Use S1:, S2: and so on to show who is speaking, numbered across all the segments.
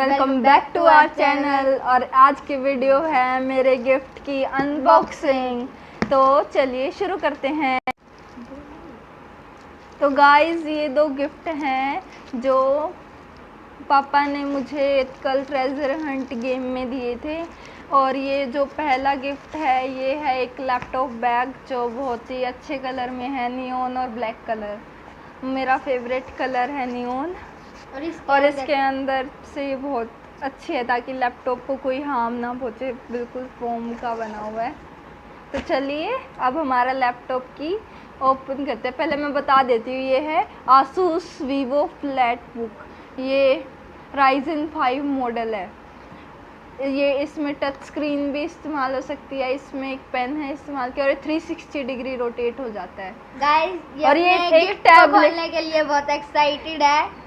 S1: Welcome back to our channel. और आज की वीडियो है मेरे गिफ्ट की अनबॉक्सिंग। तो चलिए शुरू करते हैं। तो गाइस ये दो गिफ्ट हैं जो पापा ने मुझे कल ट्रेजर हंट गेम में दिए थे। और ये जो पहला गिफ्ट है ये है एक लैपटॉप बैग जो बहुत ही अच्छे कलर में है, नियॉन और ब्लैक कलर। मेरा फेवरेट कलर है नियॉन। और इसके अंदर से बहुत अच्छी है ताकि लैपटॉप को कोई हार्म ना पहुँचे, बिल्कुल फोम का बना हुआ है। तो चलिए अब हमारा लैपटॉप की ओपन करते हैं। पहले मैं बता देती हूँ, ये है आसूस वीवो फ्लैटबुक। ये राइजन 5 मॉडल है। ये इसमें टच स्क्रीन भी इस्तेमाल हो सकती है, इसमें एक पेन है इस्तेमाल किया और 360 डिग्री रोटेट हो जाता है।
S2: गाइस
S1: और ये एक टैबलेट
S2: खोलने के लिए बहुत एक्साइटेड है।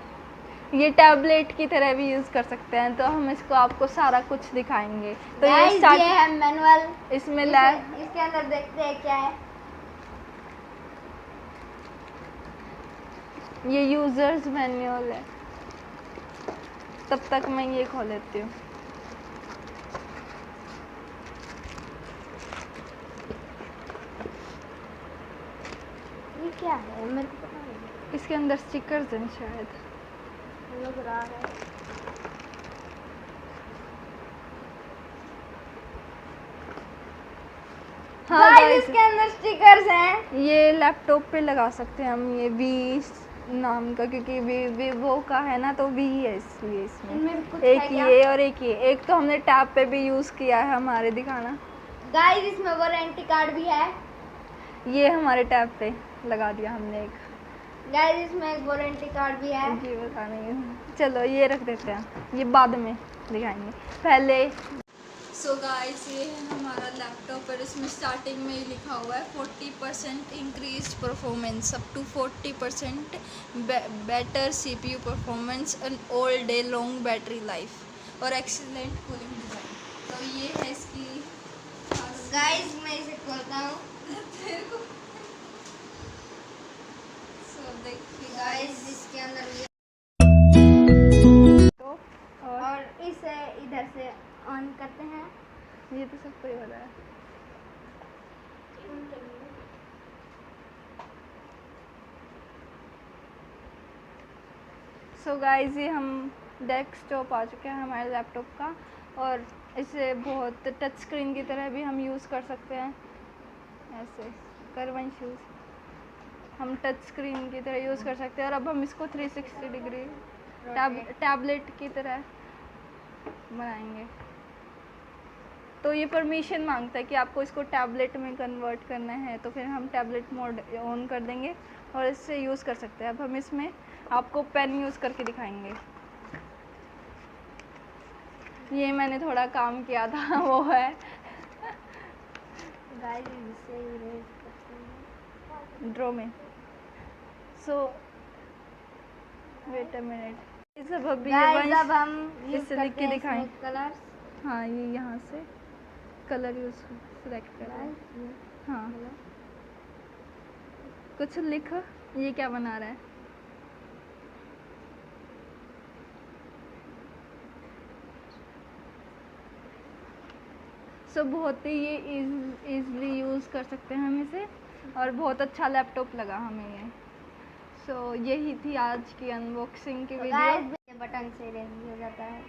S1: ये टैबलेट की तरह भी यूज़ कर सकते हैं। तो हम इसको आपको सारा कुछ दिखाएंगे। तो
S2: ये है मैनुअल।
S1: इसमें
S2: इसके अंदर देखते हैं क्या है।
S1: ये यूजर्स मैनुअल है। तब तक मैं ये खोल लेती हूँ।
S2: ये क्या है मेरे को पता नहीं।
S1: इसके अंदर स्टिकर्स हैं शायद,
S2: लग रहा है।
S1: हाँ
S2: गाइस इसके अंदर स्टिकर्स हैं।
S1: ये लैपटॉप पे लगा सकते हैं हम। ये वी नाम का, क्योंकि वीवो का है ना, तो वी है इसलिए इसमें एक ये और एक ये। एक तो हमने टैब पे भी यूज़ किया है, हमारे दिखाना।
S2: गाइस इसमें वारंटी कार्ड भी है।
S1: ये हमारे टैब पे लगा दिया हमने एक।
S2: गाइस इसमें एक वारंटी कार्ड भी है।
S1: जी बता नहीं, चलो ये रख देते हैं, ये बाद में दिखाएंगे पहले। सो गाइस ये है हमारा लैपटॉप और इसमें स्टार्टिंग में ही लिखा हुआ है 40% increase performance up to 40% better CPU performance and all day long battery life और एक्सीलेंट कूलिंग डिज़ाइन। तो ये है इसकी।
S2: गाइस मैं इसे खोलता हूँ।
S1: सो देखिए
S2: गाइस इसके अंदर
S1: तो
S2: और इसे इधर से ऑन करते हैं।
S1: ये तो सबको ही हो रहा है। सो गाइस ये हम डेस्कटॉप आ चुके हैं हमारे लैपटॉप का। और इसे बहुत टच स्क्रीन की तरह भी हम यूज़ कर सकते हैं। ऐसे करवंश यूज़ हम टच स्क्रीन की तरह यूज़ कर सकते हैं। और अब हम इसको 360 डिग्री टैबलेट की तरह बनाएंगे। तो ये परमिशन मांगता है कि आपको इसको टैबलेट में कन्वर्ट करना है, तो फिर हम टैबलेट मोड ऑन कर देंगे और इससे यूज़ कर सकते हैं। अब हम इसमें आपको पेन यूज़ करके दिखाएंगे। ये मैंने थोड़ा काम किया था वो है। ड्रॉ में। सो वेट अ मिनट। ये सब अभी
S2: अब हम
S1: इससे लिख के दिखाएं
S2: कलर।
S1: हाँ ये यहाँ से कलर यूज सेलेक्ट करें। हाँ कुछ लिख। ये क्या बना रहा है? सो बहुत ही ये इजली यूज़ कर सकते हैं हम इसे। और बहुत अच्छा लैपटॉप लगा हमें ये। सो यही थी आज की अनबॉक्सिंग की वीडियो।
S2: बटन से रेंज हो जाता है।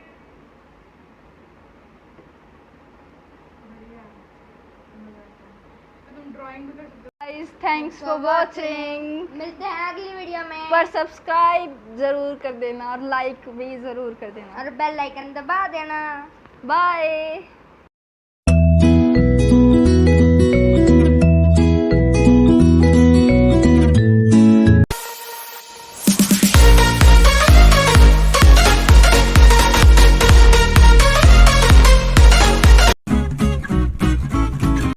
S1: Guys thanks for watching.
S2: मिलते हैं अगली वीडियो में।
S1: पर सब्सक्राइब ज़रूर कर देना और लाइक भी ज़रूर कर देना
S2: और बेल आइकन दबा देना।
S1: बाय।